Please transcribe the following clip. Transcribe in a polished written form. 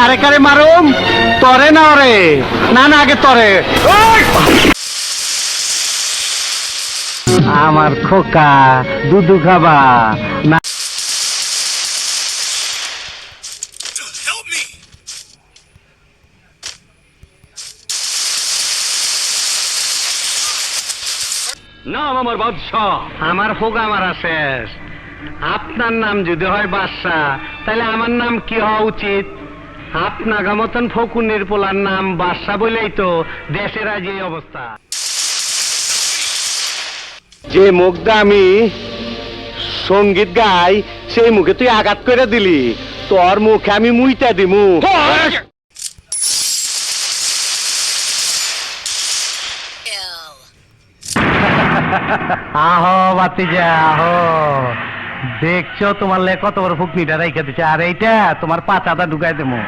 কারে কারে মারুম? তরে না ওরে? না না, আগে তরে। আমার খোকা, দুধু খাবা না? নাম আমার বাদশাহ। আমার হোগা মারা শেষ। আপনার নাম যদি হয় বাদশাহ, তাহলে আমার নাম কি হওয়া উচিত? আপনার মতন ফকুনের পোলার নাম বাদশাহ বলেই তো দেশের আজ এই অবস্থা। যে মুখটা আমি সঙ্গীত গাই, সেই মুখে তুই আঘাত করে দিলি। তোর মুখে আমি মুইটা দিমু। আহো বাতিজা, আহো। দেখছো তোমার লে কত বড় ফুকনিটা রাইখা দিচ্ছে, আর এইটা তোমার পাতাটা ঢুকাই দেবো।